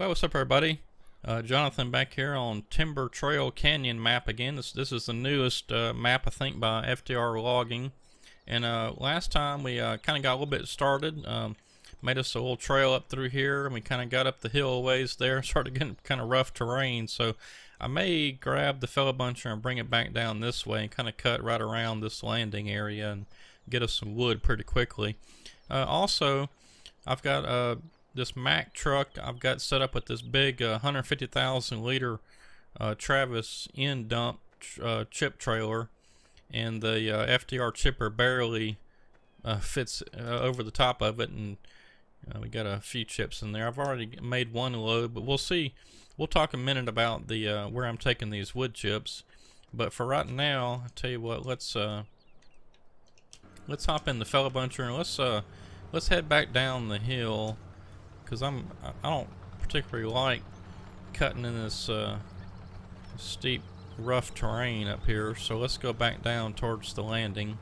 What's up, everybody? Jonathan back here on Timber Trail Canyon map again. This is the newest map, I think, by FDR Logging. And last time we kind of got a little bit started, made us a little trail up through here, and we kind of got up the hill a ways there, started getting kind of rough terrain. So I may grab the fella buncher and bring it back down this way and kind of cut right around this landing area and get us some wood pretty quickly. Also, I've got this Mack truck I've got set up with this big 150,000 liter Travis end dump chip trailer, and the FDR chipper barely fits over the top of it, and we got a few chips in there. I've already made one load, but we'll see. We'll talk a minute about the where I'm taking these wood chips, but for right now, I'll tell you what, let's hop in the fella buncher and let's head back down the hill, because I don't particularly like cutting in this steep, rough terrain up here. So let's go back down towards the landing,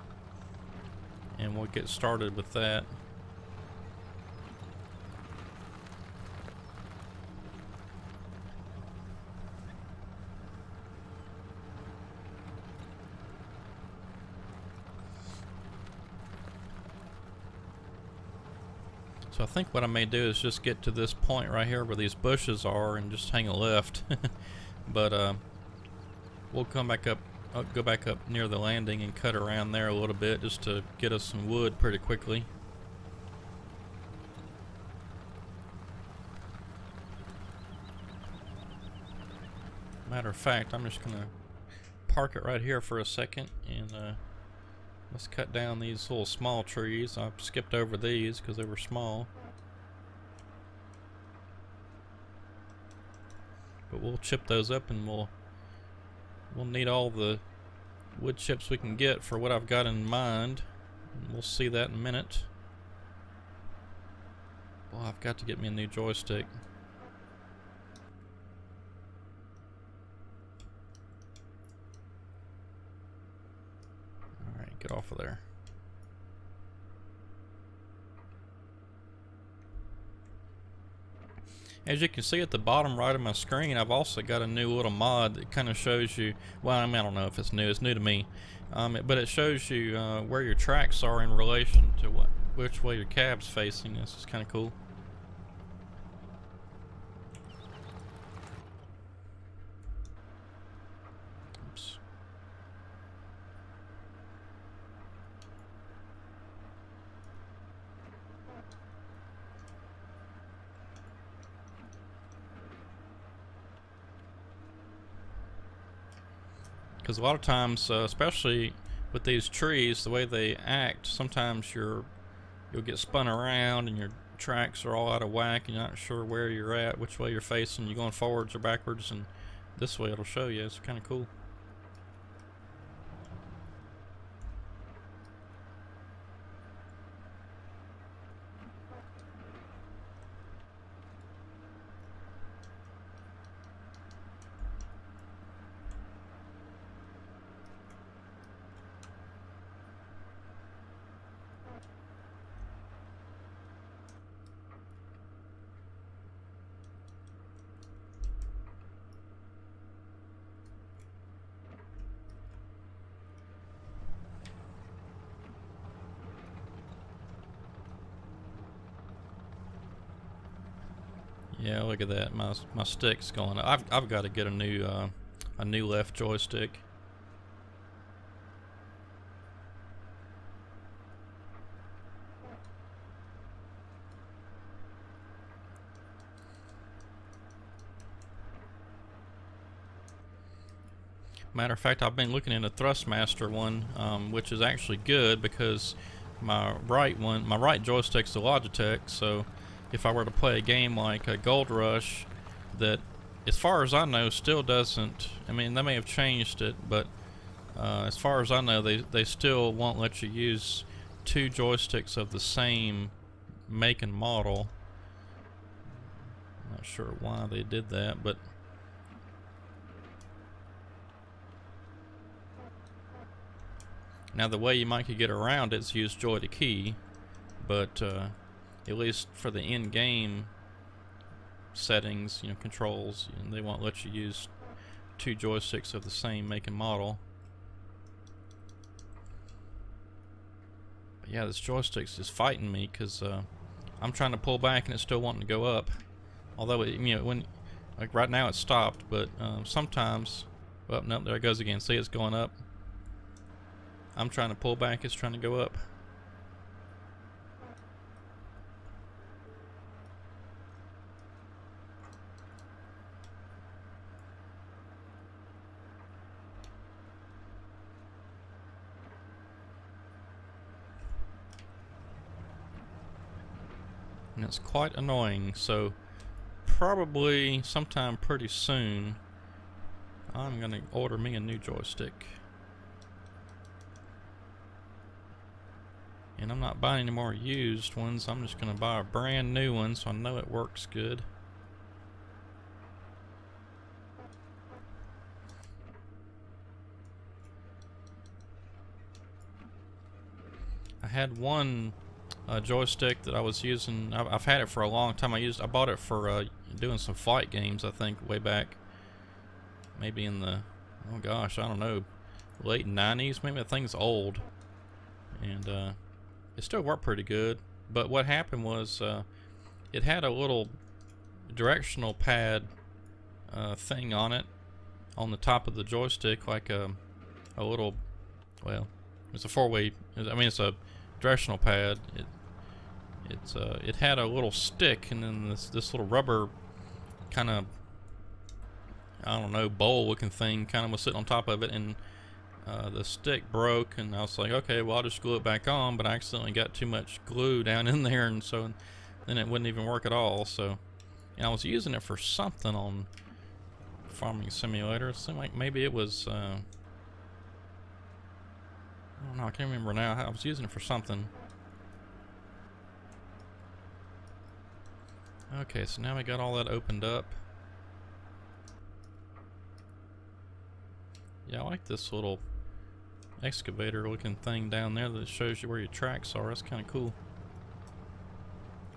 and we'll get started with that. So I think what I may do is just get to this point right here where these bushes are and just hang a left. But we'll come back up, go back up near the landing and cut around there a little bit just to get us some wood pretty quickly. Matter of fact, I'm just gonna park it right here for a second, and let's cut down these little small trees. I've skipped over these because they were small. But we'll chip those up, and we'll need all the wood chips we can get for what I've got in mind. And we'll see that in a minute. Well, I've got to get me a new joystick. Alright, get off of there. As you can see at the bottom right of my screen, I've also got a new little mod that kind of shows you, well, I mean, I don't know if it's new to me, but it shows you where your tracks are in relation to which way your cab's facing. This is kind of cool. Oops. Because a lot of times, especially with these trees, the way they act, sometimes you'll get spun around and your tracks are all out of whack and you're not sure where you're at, which way you're facing, you're going forwards or backwards, and this way it'll show you. It's kind of cool. Yeah, look at that. My stick's going. I've got to get a new left joystick. Matter of fact, I've been looking at a Thrustmaster one, which is actually good because my right joystick's a Logitech, so if I were to play a game like a Gold Rush, that, as far as I know, still doesn't, I mean, they may have changed it, but as far as I know, they still won't let you use two joysticks of the same make and model. I'm not sure why they did that, but now the way you might could get around it is use joy to key, but at least for the in-game settings, you know, controls, and they won't let you use two joysticks of the same make and model. But yeah, this joystick's just fighting me because I'm trying to pull back and it's still wanting to go up. Although it, you know, when like right now it stopped, but sometimes, well, nope, there it goes again. See, it's going up. I'm trying to pull back, it's trying to go up. And it's quite annoying, so probably sometime pretty soon I'm gonna order me a new joystick. And I'm not buying any more used ones, I'm just gonna buy a brand new one so I know it works good. I had one joystick that I was using. I've had it for a long time. I bought it for doing some flight games, I think, way back. Maybe in the, oh gosh, I don't know, late 90s. Maybe the thing's old. And it still worked pretty good. But what happened was it had a little directional pad thing on it on the top of the joystick, like a little, well, it's a four-way, I mean, it's a directional pad. It had a little stick, and then this little rubber kind of, I don't know, bowl looking thing kind of was sitting on top of it, and the stick broke, and I was like, okay, well, I'll just glue it back on, but I accidentally got too much glue down in there, and so then it wouldn't even work at all. So, and I was using it for something on Farming Simulator. It seemed like maybe it was I don't know, I can't remember now. I was using it for something. Okay, so now we got all that opened up. Yeah, I like this little excavator looking thing down there that shows you where your tracks are. That's kind of cool.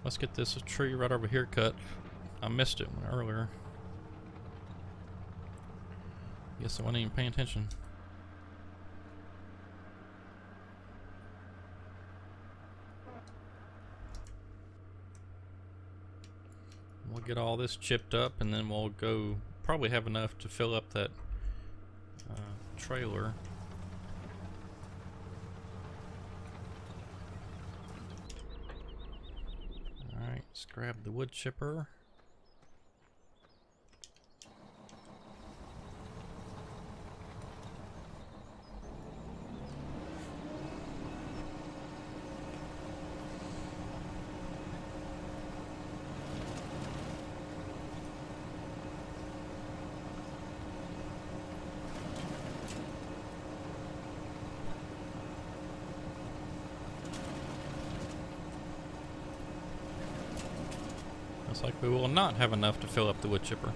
Let's get this tree right over here cut. I missed it earlier. Guess I wasn't even paying attention. We'll get all this chipped up, and then we'll go probably have enough to fill up that trailer. Alright, let's grab the wood chipper. Looks like we will not have enough to fill up the wood chipper.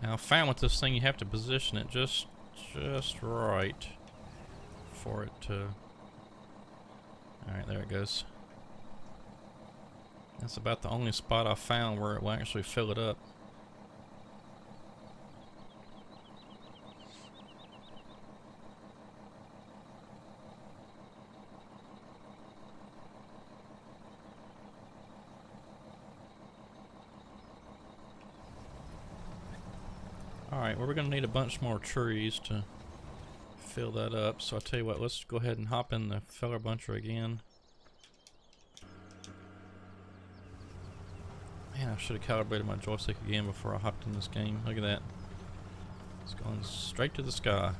Now, I found with this thing, you have to position it just right for it to. Alright, there it goes. That's about the only spot I found where it will actually fill it up. Alright, well, we're going to need a bunch more trees to fill that up. So I'll tell you what, let's go ahead and hop in the feller buncher again. Man, I should have calibrated my joystick again before I hopped in this game. Look at that. It's going straight to the sky.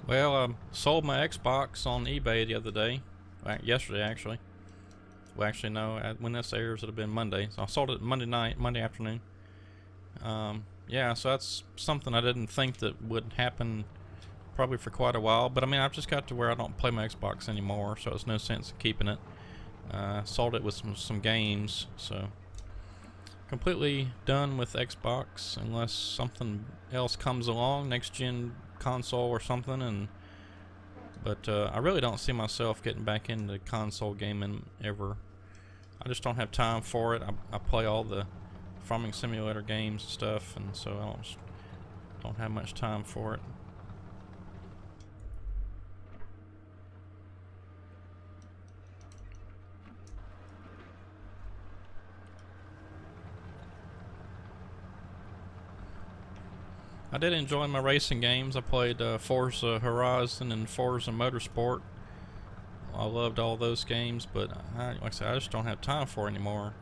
Well, I sold my Xbox on eBay the other day. Yesterday, actually. Well, actually, no. When this airs, it'll have been Monday. So I sold it Monday afternoon. Yeah, so that's something I didn't think that would happen probably for quite a while. But I mean, I've just got to where I don't play my Xbox anymore, so it's no sense in keeping it. Sold it with some games, so completely done with Xbox unless something else comes along, next gen console or something. But I really don't see myself getting back into console gaming ever. I just don't have time for it. I play all the farming simulator games and stuff, and so I don't have much time for it. I did enjoy my racing games. I played Forza Horizon and Forza Motorsport. I loved all those games, but like I said, I just don't have time for it anymore.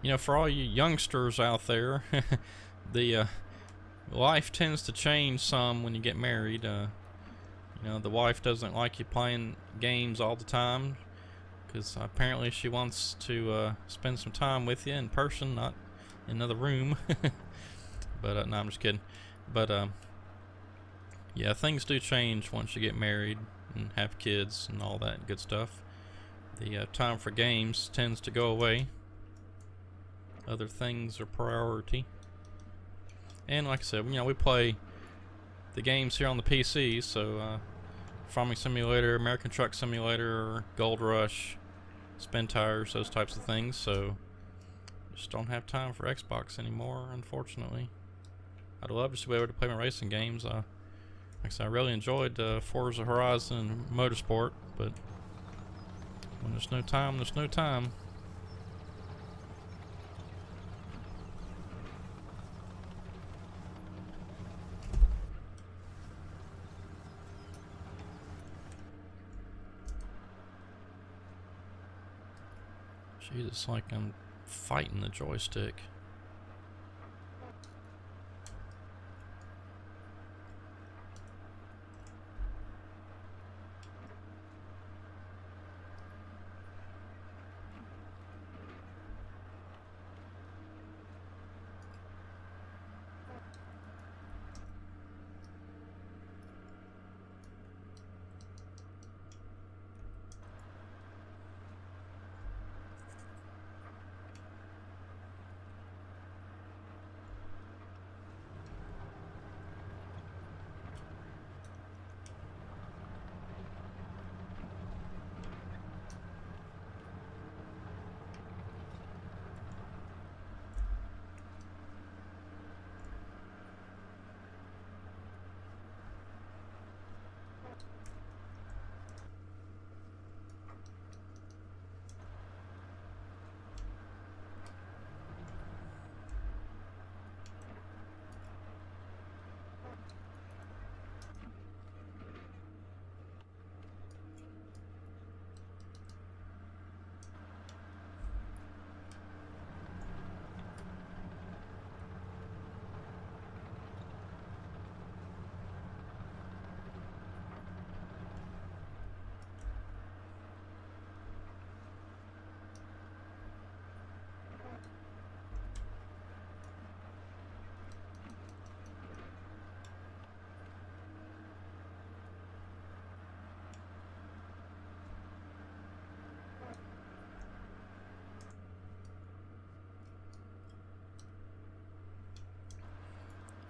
You know, for all you youngsters out there, the life tends to change some when you get married. You know, the wife doesn't like you playing games all the time because apparently she wants to spend some time with you in person, not in another room. But no, I'm just kidding. But yeah, things do change once you get married and have kids and all that good stuff. The time for games tends to go away. Other things are priority. And like I said, you know, we play the games here on the PC, so Farming Simulator, American Truck Simulator, Gold Rush, Spin Tires, those types of things. So just don't have time for Xbox anymore, unfortunately. I'd love just to be able to play my racing games. Like I said, I really enjoyed Forza Horizon and Motorsport, but when there's no time, there's no time. Jeez, it's like I'm fighting the joystick.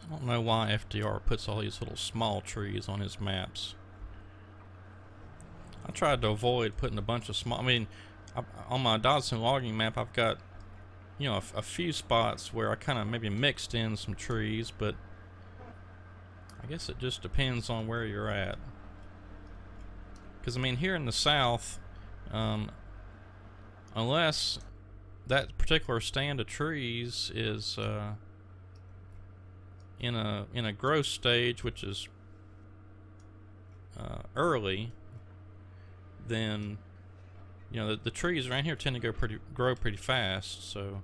I don't know why FDR puts all these little small trees on his maps. I tried to avoid putting a bunch of small... I mean, on my Dodson logging map, I've got, you know, a few spots where I kind of maybe mixed in some trees, but I guess it just depends on where you're at. Because, I mean, here in the south, unless that particular stand of trees is in a growth stage, which is early, then you know the trees around here tend to grow pretty fast. So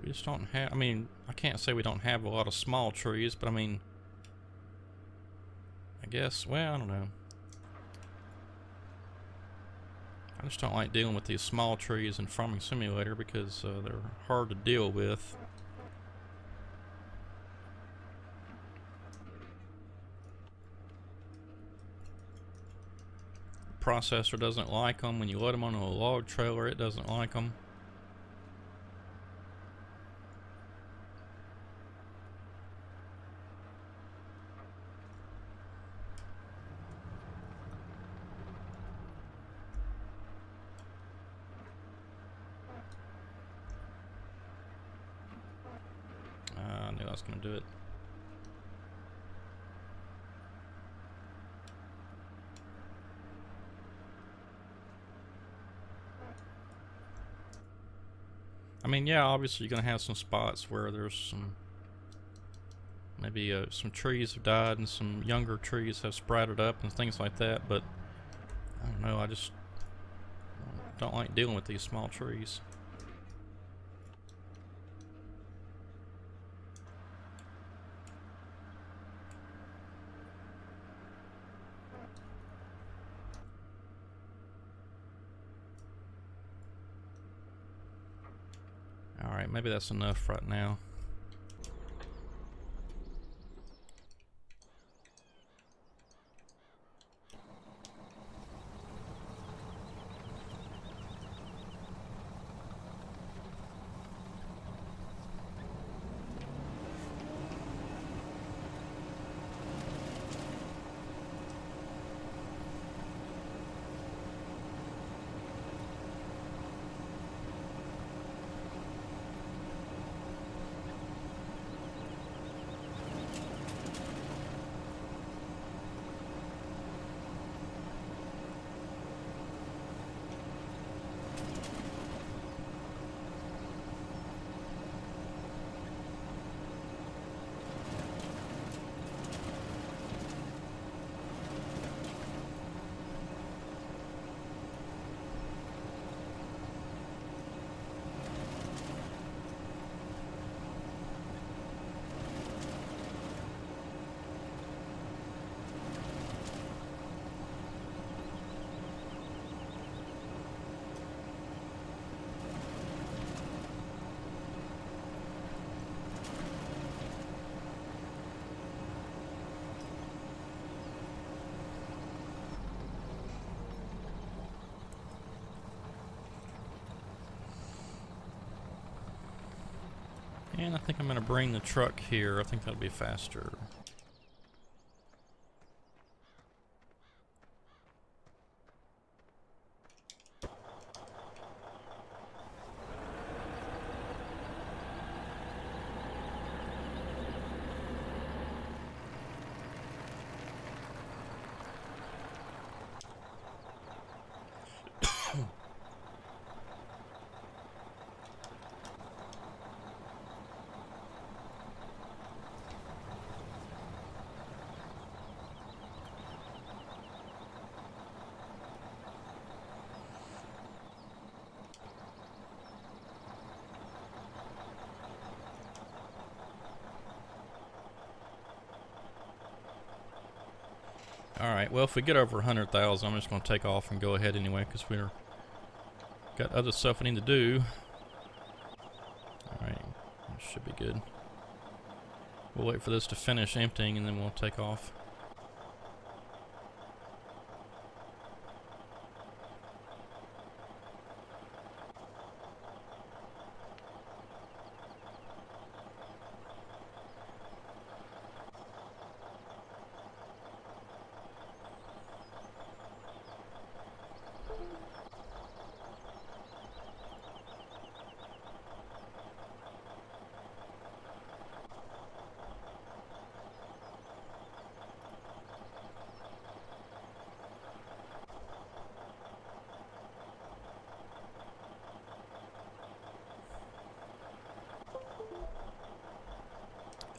We just don't have, I mean, I can't say we don't have a lot of small trees, but I mean, I guess, well, I don't know. I just don't like dealing with these small trees in Farming Simulator because they're hard to deal with. The processor doesn't like them. When you load them on a log trailer, it doesn't like them. I knew I was going to do it. I mean, yeah, obviously you're going to have some spots where there's some, maybe some trees have died and some younger trees have sprouted up and things like that, but I don't know, I just don't like dealing with these small trees. Alright, maybe that's enough right now. And I think I'm going to bring the truck here. I think that'll be faster. Alright, well if we get over 100,000, I'm just going to take off and go ahead anyway because we're got other stuff we need to do. Alright, should be good. We'll wait for this to finish emptying and then we'll take off.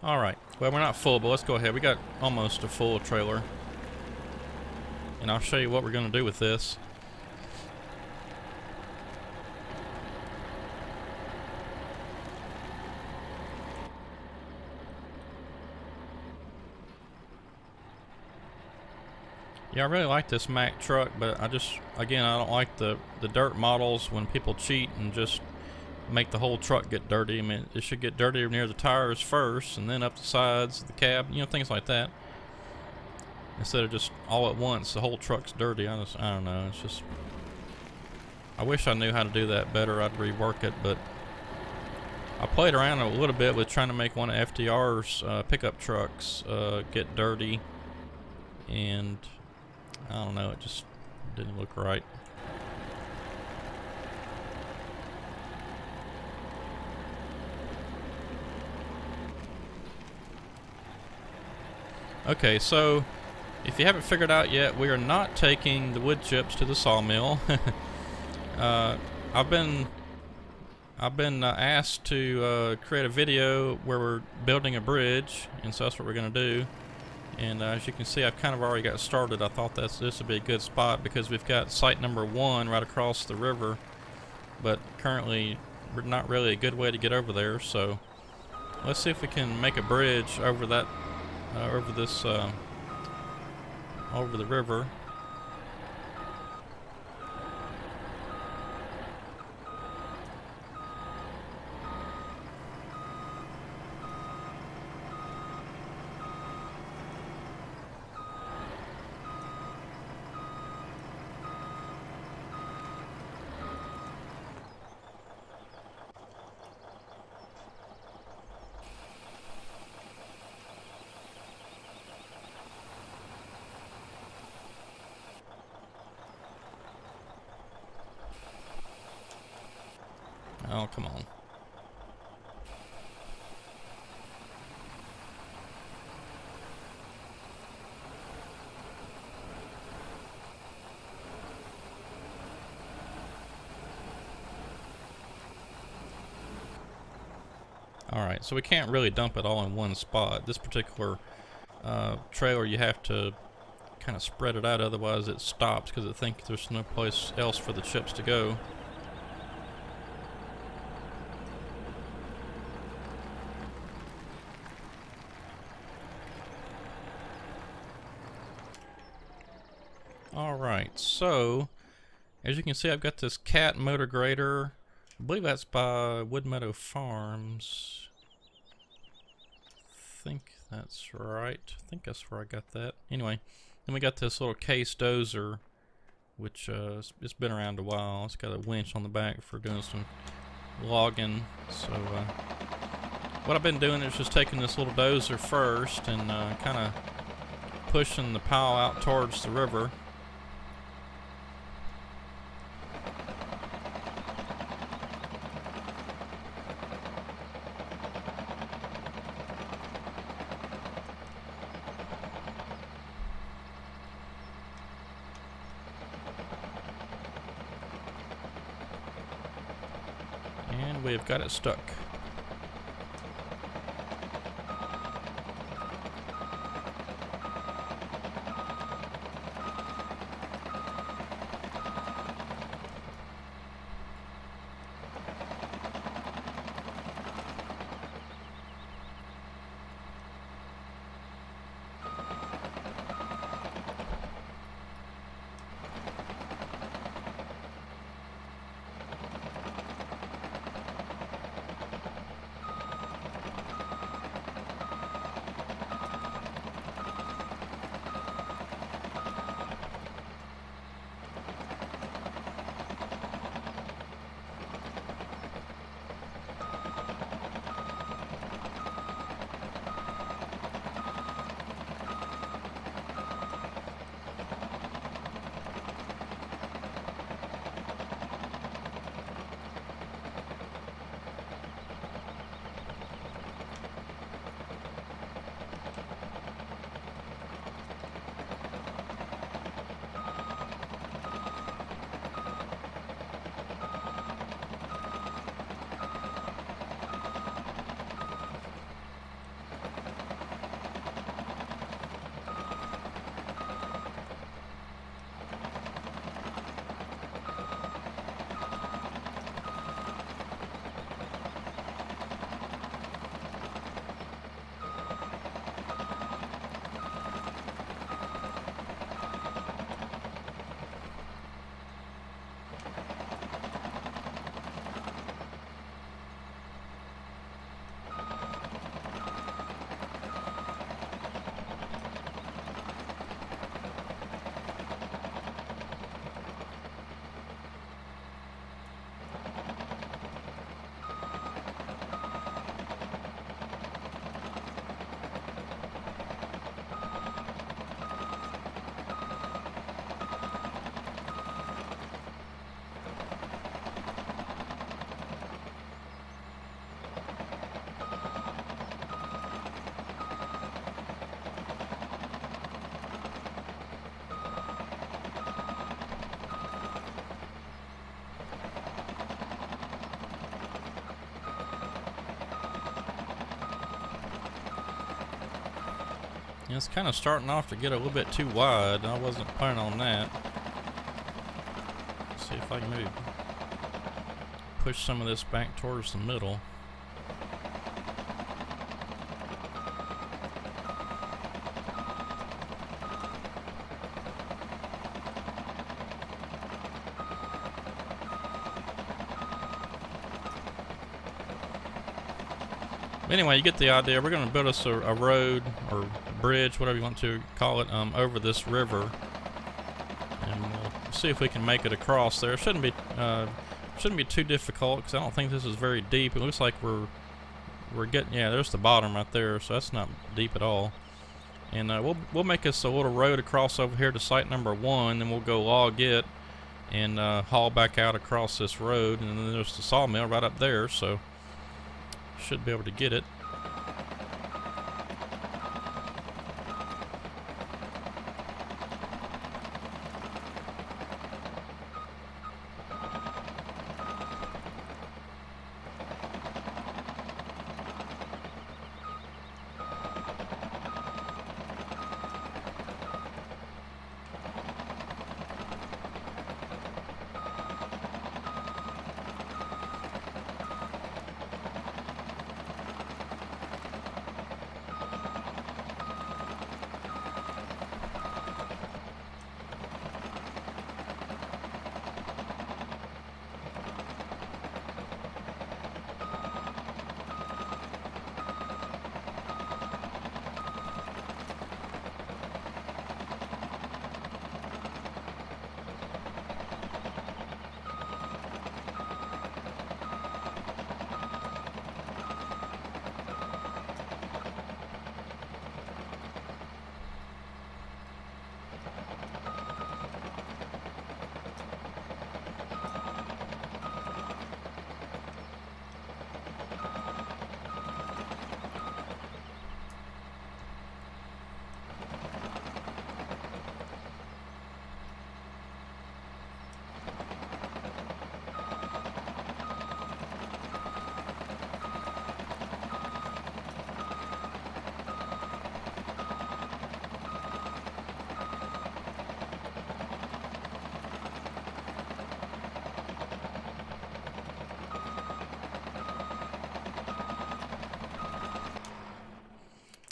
Alright, well we're not full, but let's go ahead. We got almost a full trailer. And I'll show you what we're going to do with this. Yeah, I really like this Mack truck, but again, I don't like the dirt models when people cheat and just make the whole truck get dirty. I mean, it should get dirty near the tires first, and then up the sides, the cab, things like that. Instead of just all at once, the whole truck's dirty. I don't know. It's just, I wish I knew how to do that better. I'd rework it, but I played around a little bit with trying to make one of FDR's pickup trucks get dirty, and I don't know, it just didn't look right. Okay, so if you haven't figured out yet, we are not taking the wood chips to the sawmill. I've been asked to create a video where we're building a bridge, and so that's what we're going to do. And as you can see, I've kind of already got started. I thought this would be a good spot because we've got site number 1 right across the river, but currently not really a good way to get over there. So let's see if we can make a bridge over that, over the river. Oh, come on. Alright, so we can't really dump it all in one spot. This particular trailer, you have to kind of spread it out, otherwise it stops because it thinks there's no place else for the chips to go. Alright, so as you can see, I've got this Cat motor grader. I believe that's by Wood Meadow Farms. I think that's right. I think that's where I got that. Anyway, then we got this little case dozer, which it's been around a while. It's got a winch on the back for doing some logging. So what I've been doing is just taking this little dozer first and kind of pushing the pile out towards the river. And we've got it stuck. it's kind of starting off to get a little bit too wide. I wasn't planning on that. Let's see if I can maybe push some of this back towards the middle. Anyway, you get the idea. We're going to build us a road or bridge, whatever you want to call it, over this river, and we'll see if we can make it across there. It shouldn't be too difficult because I don't think this is very deep. It looks like we're getting, yeah, there's the bottom right there, so that's not deep at all. And we'll make us a little road across over here to site number 1, then we'll go log it and haul back out across this road, and then there's the sawmill right up there, so should be able to get it.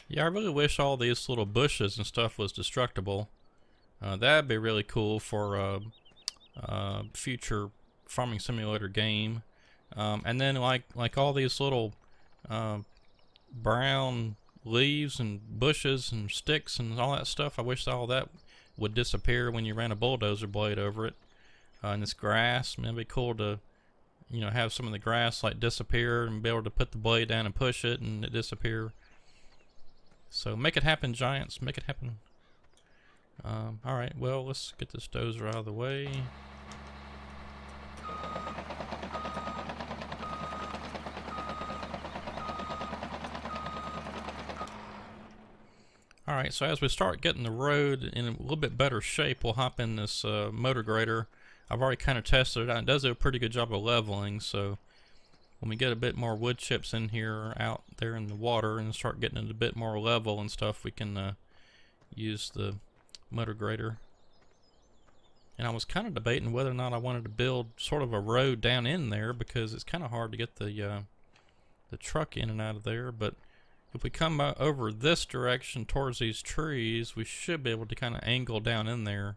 Yeah, I really wish all these little bushes and stuff was destructible. That'd be really cool for future farming simulator game. And then like all these little brown leaves and bushes and sticks and all that stuff, I wish all that would disappear when you ran a bulldozer blade over it. And this grass, I mean, it'd be cool to, you know, have some of the grass like disappear and be able to put the blade down and push it and it disappear. So make it happen, Giants, make it happen. Alright, well, let's get this dozer out of the way. Alright, so as we start getting the road in a little bit better shape, we'll hop in this motor grader. I've already kind of tested it out. It does do a pretty good job of leveling, so when we get a bit more wood chips in here out there in the water and start getting it a bit more level and stuff, we can use the motor grader. And I was kind of debating whether or not I wanted to build sort of a road down in there because it's kind of hard to get the truck in and out of there. But if we come over this direction towards these trees, we should be able to kind of angle down in there.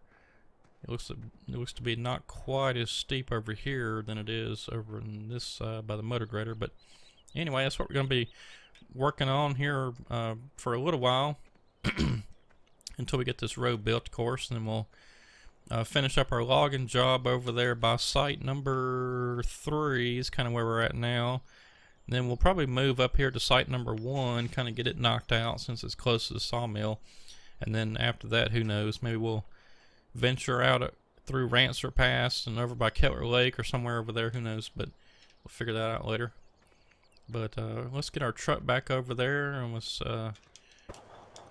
It looks to be not quite as steep over here than it is over in this side by the motor grader. But anyway, that's what we're going to be working on here for a little while until we get this road built, of course, and then we'll finish up our logging job over there by site number 3 is kind of where we're at now. And then we'll probably move up here to site number 1, kind of get it knocked out since it's close to the sawmill. And then after that, who knows, maybe we'll venture out through Rancer Pass and over by Kettler Lake or somewhere over there, who knows, but we'll figure that out later. But let's get our truck back over there and let's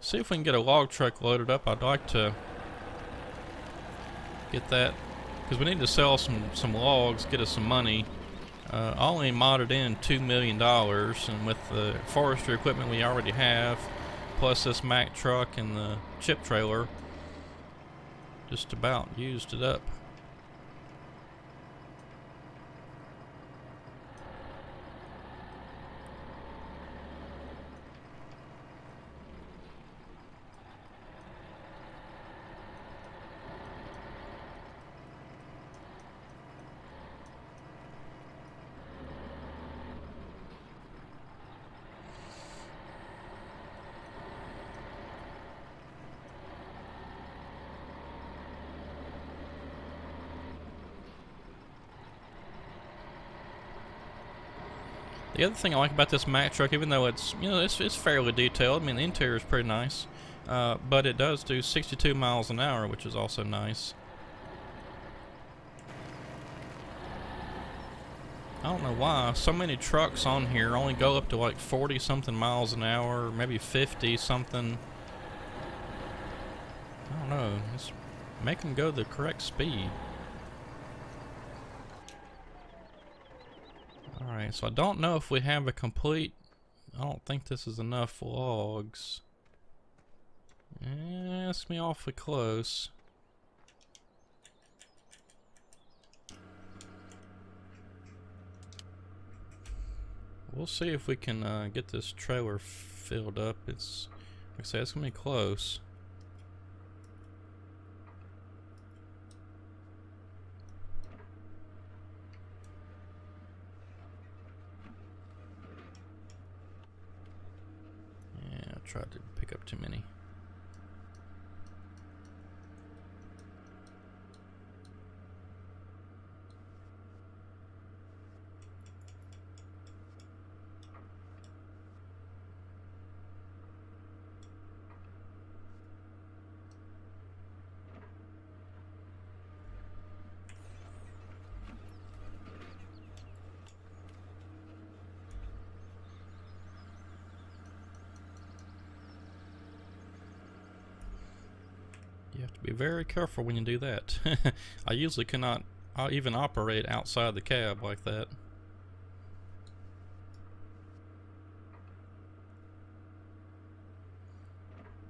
see if we can get a log truck loaded up. I'd like to get that because we need to sell some logs, get us some money. I only modded in $2 million, and with the forestry equipment we already have, plus this Mack truck and the chip trailer just about used it up. The other thing I like about this Mack truck, even though it's, you know, it's fairly detailed, I mean the interior is pretty nice, but it does do 62 miles an hour, which is also nice. I don't know why so many trucks on here only go up to like 40 something miles an hour, or maybe 50 something. I don't know, just make them go the correct speed. Alright, so I don't know if we have a complete... I don't think this is enough logs. It's me awfully close. We'll see if we can get this trailer filled up. It's, like I say, it's gonna be close. Yeah, I tried to pick up too many. You have to be very careful when you do that. I usually cannot even operate outside the cab like that.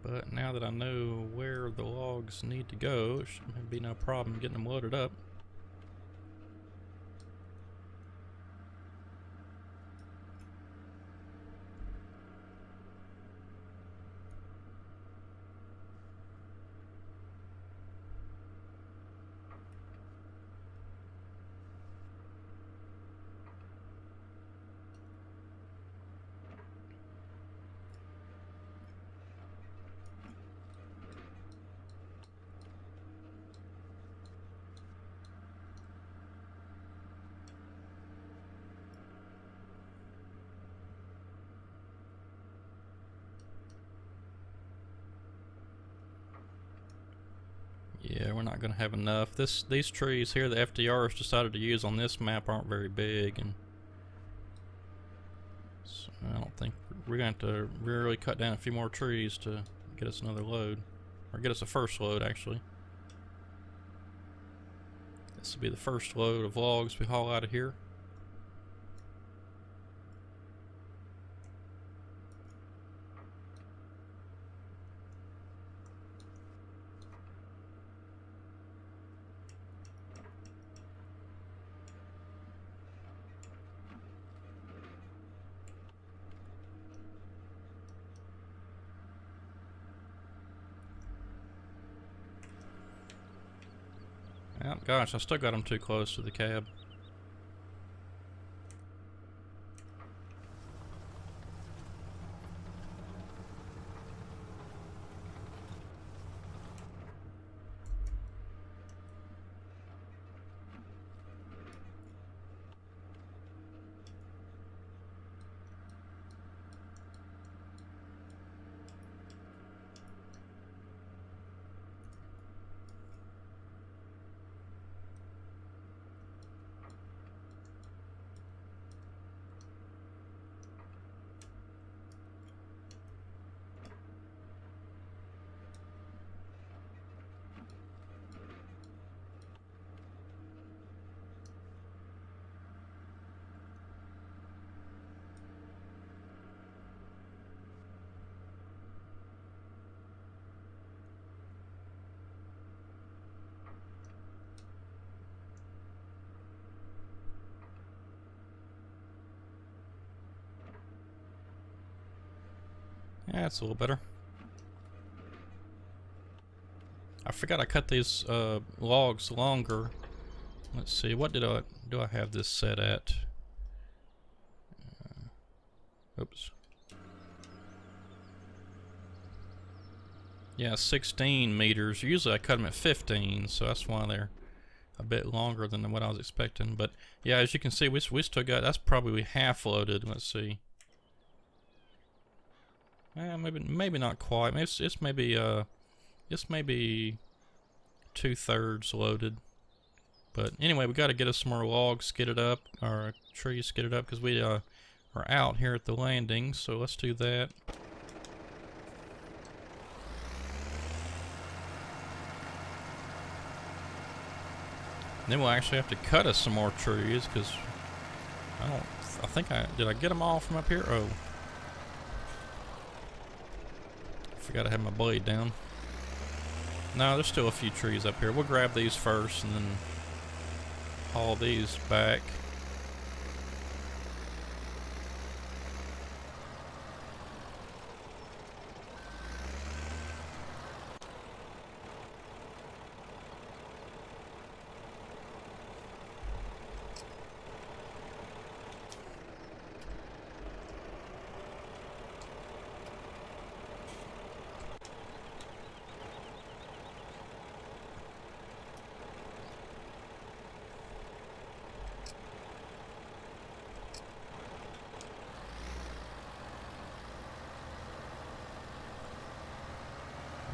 But now that I know where the logs need to go, it should be no problem getting them loaded up. Yeah, we're not going to have enough. These trees here, the FDR's decided to use on this map, aren't very big, and so I don't think we're going to have to really cut down a few more trees to get us another load, or get us a first load actually. This will be the first load of logs we haul out of here. Oh, gosh, I still got them too close to the cab. That's a little better. I forgot I cut these logs longer. Let's see, what do I have this set at? Oops. Yeah, 16 meters. Usually I cut them at 15, so that's why they're a bit longer than what I was expecting. But yeah, as you can see, we still got, that's probably half loaded. Let's see. Maybe not quite. It's maybe 2/3 loaded. But anyway, we got to get us some more logs skidded up, or trees skidded up, because we are out here at the landing. So let's do that. Then we'll actually have to cut us some more trees, because I think did I get them all from up here? Oh. Forgot I had my blade down. No, there's still a few trees up here. We'll grab these first and then haul these back.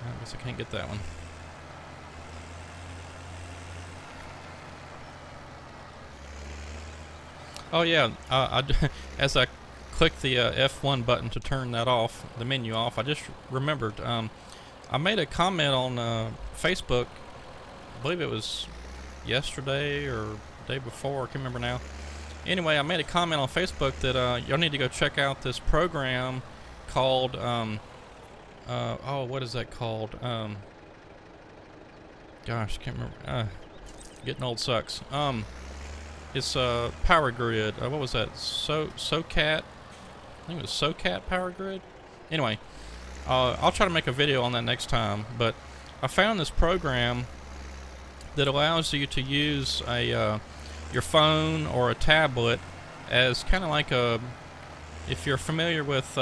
I guess I can't get that one. Oh yeah, as I clicked the F1 button to turn that off, the menu off, I just remembered, I made a comment on Facebook, I believe it was yesterday or the day before, I can't remember now. Anyway, I made a comment on Facebook that y'all need to go check out this program called, oh, what is that called? Gosh, can't remember. Getting old sucks. It's Power Grid. What was that? SoCat? I think it was SoCat Power Grid. Anyway, I'll try to make a video on that next time. But I found this program that allows you to use your phone or a tablet as kind of like a, if you're familiar with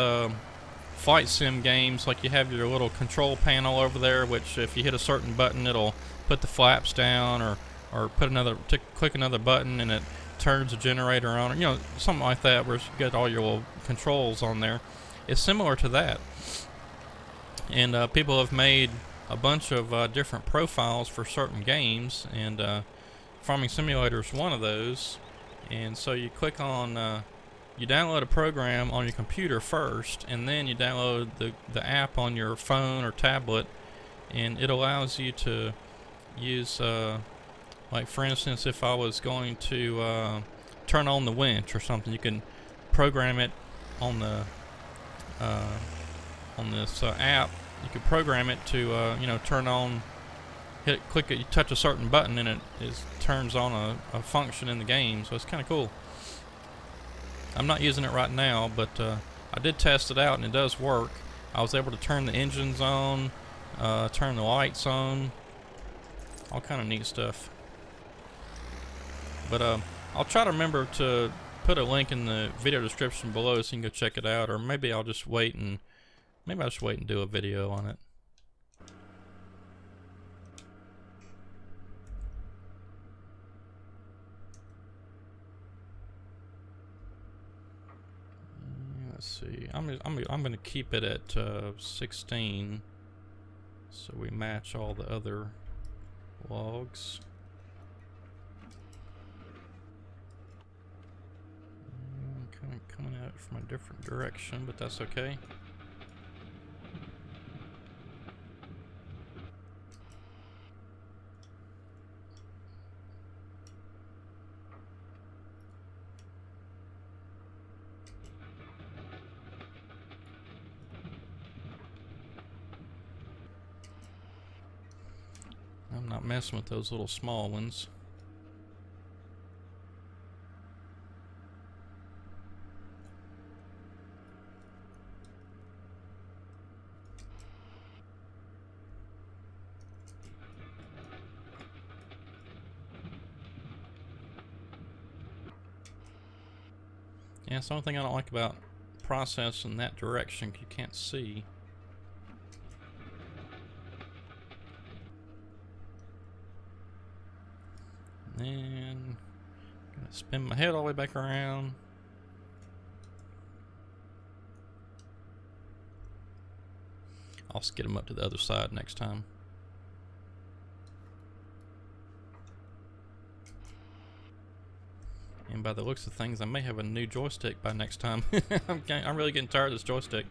flight sim games, like you have your little control panel over there, which if you hit a certain button, it'll put the flaps down, or click another button and it turns the generator on, or, you know, something like that, where you get all your little controls on there. It's similar to that, and people have made a bunch of different profiles for certain games, and Farming Simulator is one of those. And so you click on you download a program on your computer first, and then you download the app on your phone or tablet, and it allows you to use, like for instance, if I was going to turn on the winch or something, you can program it on the on this app. You can program it to you know, turn on, click it, you touch a certain button, and it turns on a function in the game. So it's kind of cool. I'm not using it right now, but I did test it out and it does work. I was able to turn the engines on, turn the lights on, all kind of neat stuff. But I'll try to remember to put a link in the video description below so you can go check it out, or maybe I'll just wait and do a video on it. Let's see. I'm going to keep it at 16, so we match all the other logs. Kind of coming out from a different direction, but that's okay. I'm not messing with those little small ones. Yeah, it's the only thing I don't like about process in that direction, 'cause you can't see. And then gonna spin my head all the way back around. I'll skid them up to the other side next time. And by the looks of things, I may have a new joystick by next time. I'm really getting tired of this joystick.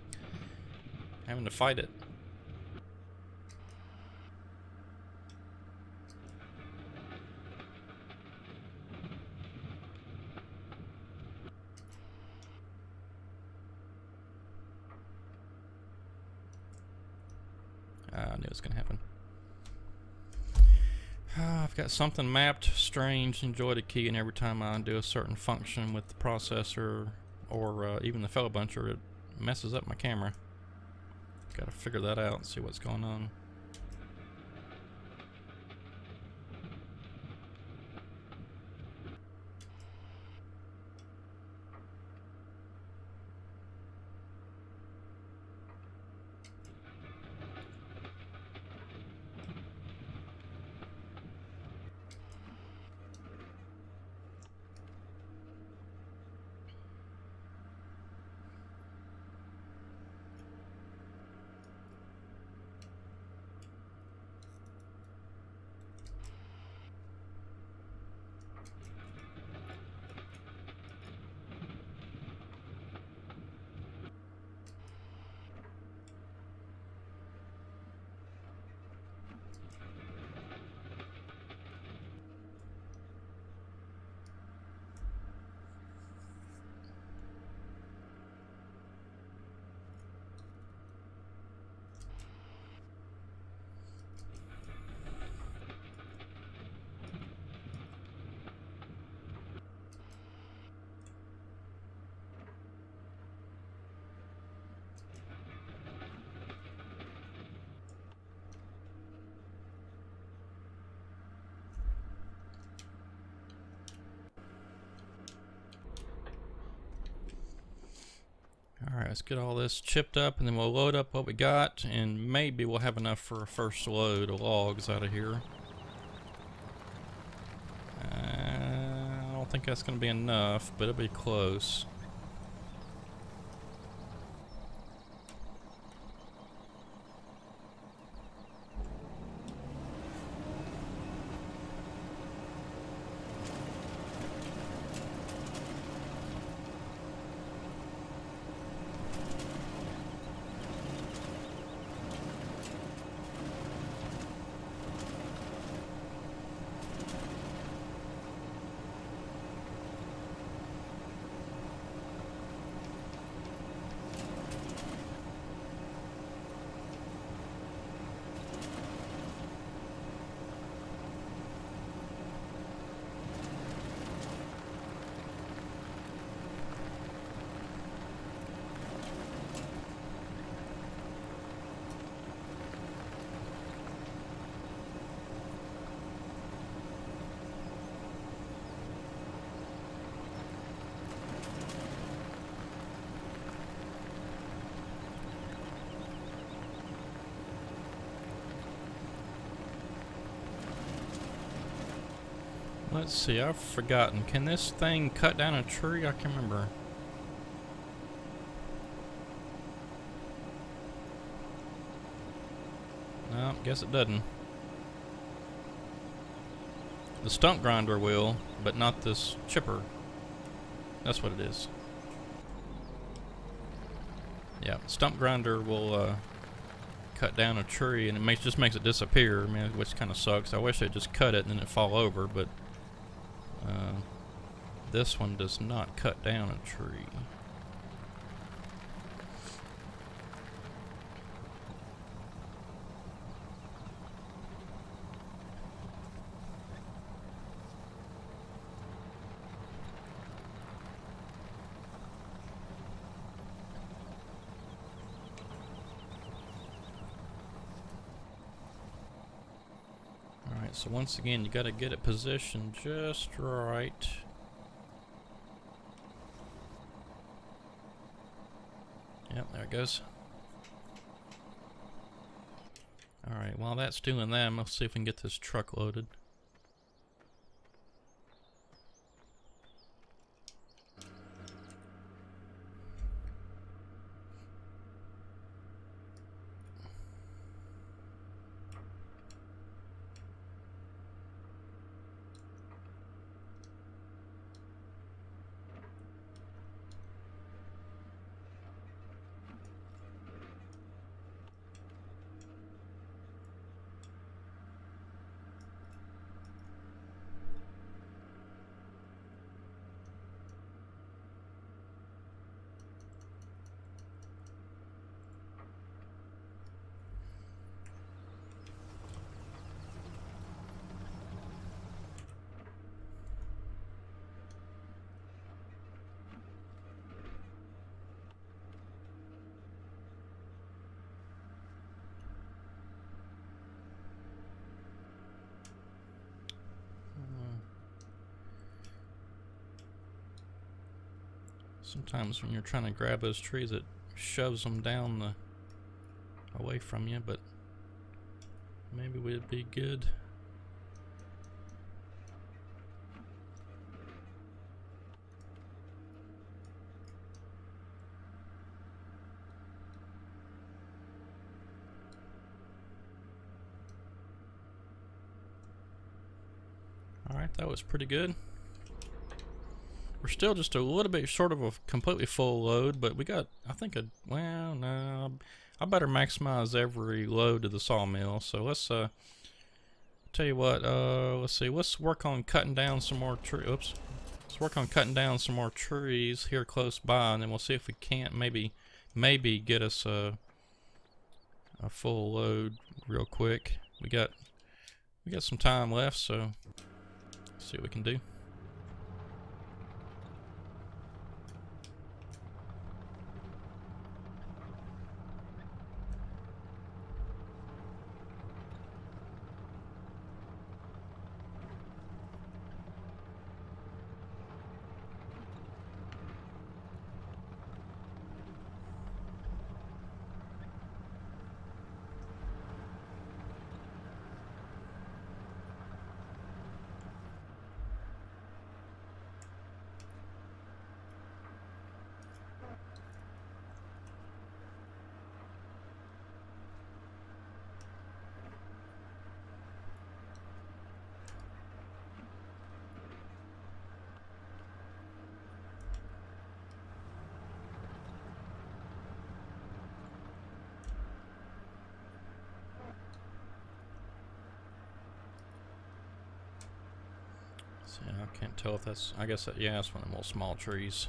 Having to fight it. I knew it was going to happen. I've got something mapped strange and joy to key, and every time I do a certain function with the processor or even the fellow buncher, it messes up my camera. Got to figure that out and see what's going on. Alright, let's get all this chipped up, and then we'll load up what we got, and maybe we'll have enough for a first load of logs out of here. I don't think that's going to be enough, but it'll be close. Let's see, I've forgotten. Can this thing cut down a tree? I can't remember. No, guess it doesn't. The stump grinder will, but not this chipper. That's what it is. Yeah, stump grinder will cut down a tree, and it just makes it disappear. I mean, which kind of sucks. I wish they'd just cut it and then it'd fall over, but this one does not cut down a tree. Alright, so once again, you got to get it positioned just right. goes. Alright, while that's doing that, let's see if we can get this truck loaded. Sometimes when you're trying to grab those trees, it shoves them down away from you, but maybe we'd be good. Alright, that was pretty good. We're still just a little bit short of a completely full load, but we got, I think, well, no, I better maximize every load to the sawmill. So let's, tell you what, let's see, let's work on cutting down some more trees. Oops. Let's work on cutting down some more trees here close by, and then we'll see if we can't maybe get us a full load real quick. We got some time left, so let's see what we can do. Yeah, I can't tell if that's, I guess that, yeah, that's one of the little small trees.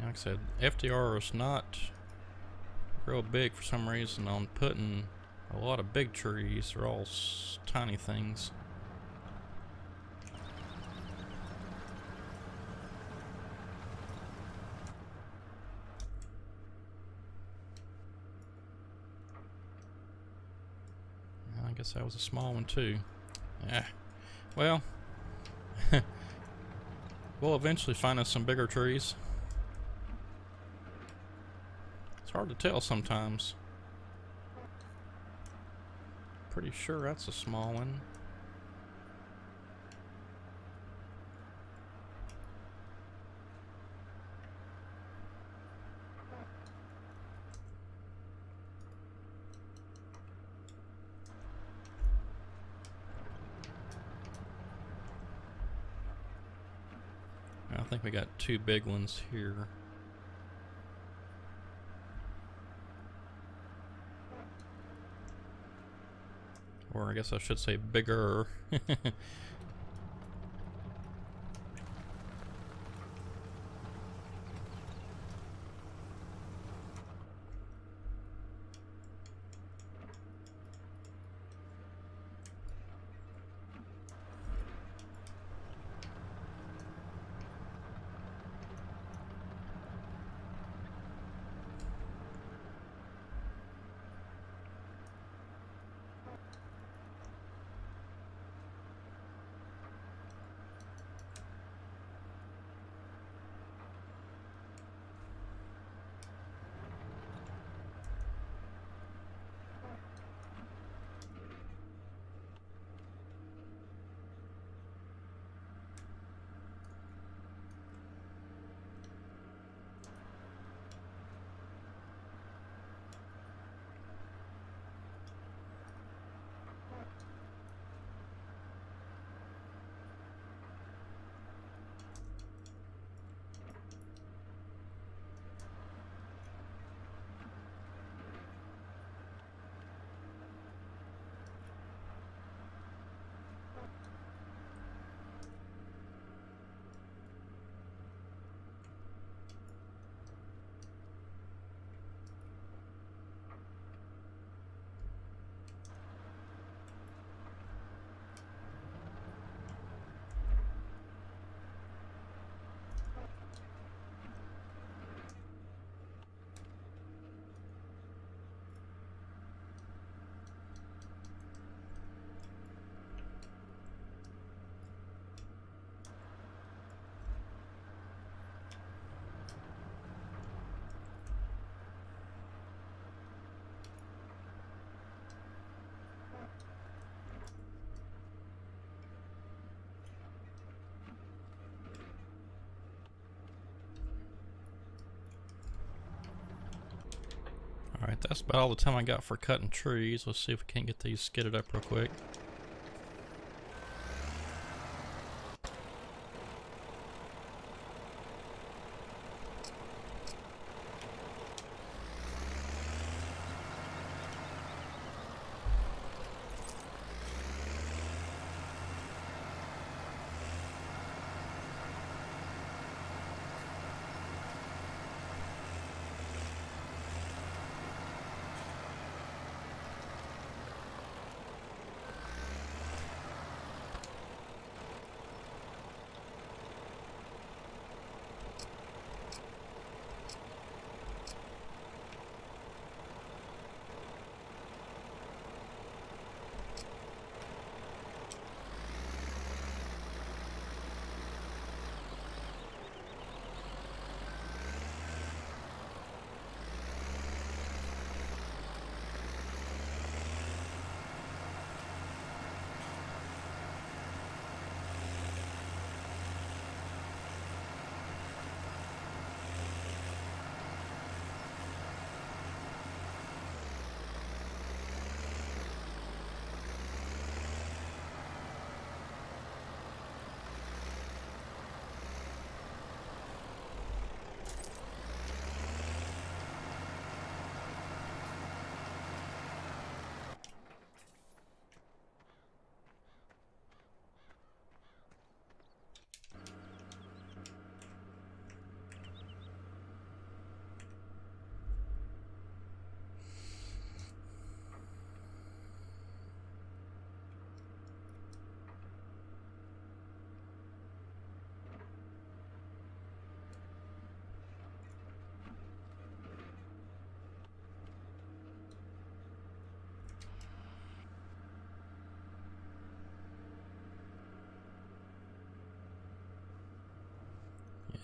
Like I said, FDR is not real big for some reason on putting a lot of big trees. They're all tiny things. I guess that was a small one too. Yeah. Well, we'll eventually find us some bigger trees. It's hard to tell sometimes. Pretty sure that's a small one. I think we got two big ones here. Or I guess I should say bigger. that's about all the time I got for cutting trees. Let's see if we can't get these skidded up real quick.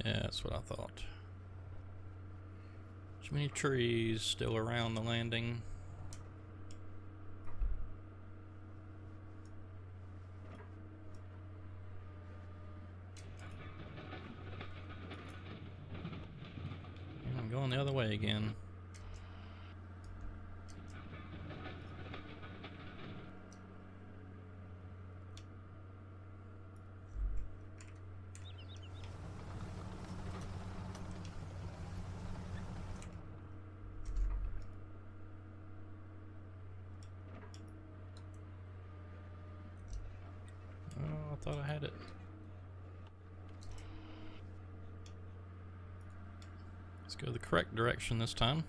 Yeah, that's what I thought. Too many trees still around the landing. And I'm going the other way again. Oh, I thought I had it. Let's go the correct direction this time.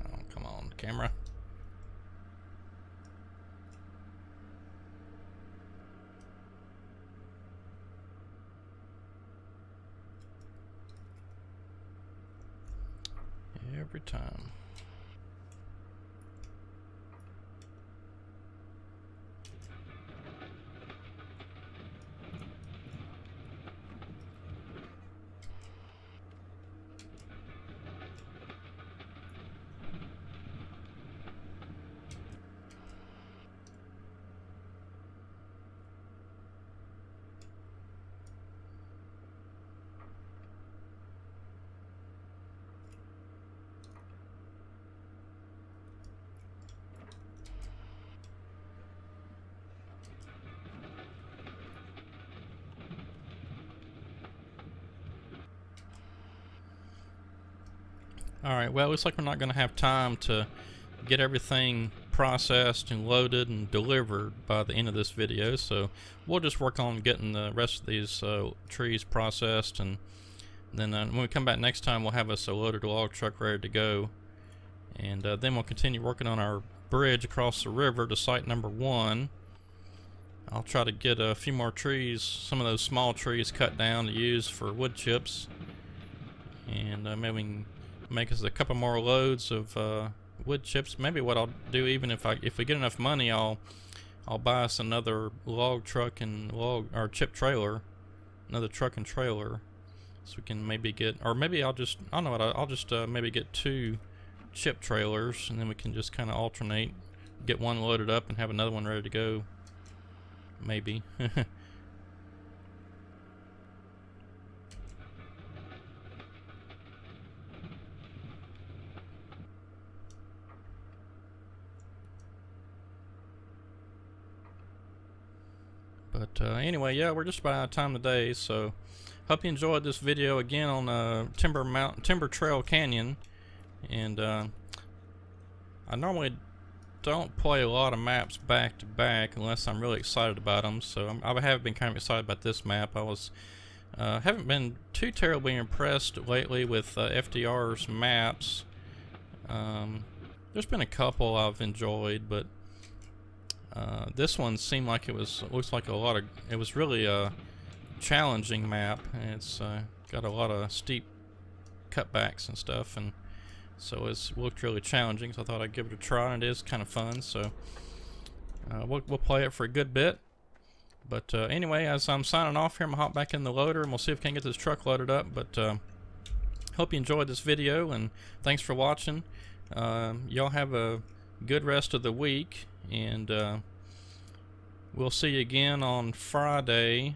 Oh, come on, camera. Every time. Alright, well, it looks like we're not going to have time to get everything processed and loaded and delivered by the end of this video, so we'll just work on getting the rest of these trees processed, and then when we come back next time we'll have us a loaded log truck ready to go, and then we'll continue working on our bridge across the river to site number 1. I'll try to get a few more trees, some of those small trees cut down to use for wood chips, and maybe we can make us a couple more loads of wood chips. Maybe what I'll do, even if we get enough money, I'll buy us another log truck and chip trailer, another truck and trailer, so we can maybe get, or maybe I don't know what, I'll just maybe get 2 chip trailers, and then we can just kind of alternate, get one loaded up and have another one ready to go, maybe. But anyway, yeah, we're just about out of time today, so hope you enjoyed this video again on Timber Trail Canyon. And I normally don't play a lot of maps back to back unless I'm really excited about them, so I have been kind of excited about this map. I was haven't been too terribly impressed lately with FDR's maps. There's been a couple I've enjoyed, but this one seemed like it was really a challenging map, and it's got a lot of steep cutbacks and stuff, and so it's looked really challenging, so I thought I'd give it a try, and it is kind of fun, so we'll play it for a good bit. But anyway, as I'm signing off here, I'm gonna hop back in the loader and we'll see if we can get this truck loaded up. But hope you enjoyed this video, and thanks for watching. Y'all have a good rest of the week, and we'll see you again on Friday,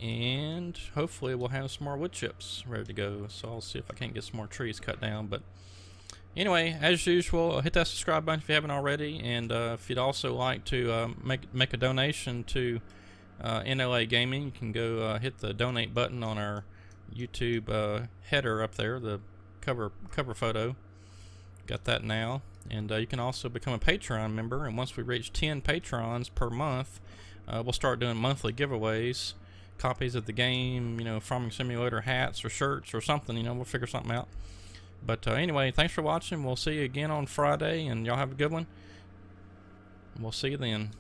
and hopefully we'll have some more wood chips ready to go, so I'll see if I can't get some more trees cut down. But anyway, as usual, hit that subscribe button if you haven't already, and if you'd also like to make a donation to NLA Gaming, you can go hit the donate button on our YouTube header up there, the cover photo. Got that now. And you can also become a Patreon member, and once we reach 10 patrons per month, we'll start doing monthly giveaways, copies of the game, you know, Farming Simulator hats or shirts or something, you know, we'll figure something out. But anyway, thanks for watching. We'll see you again on Friday, and y'all have a good one. We'll see you then.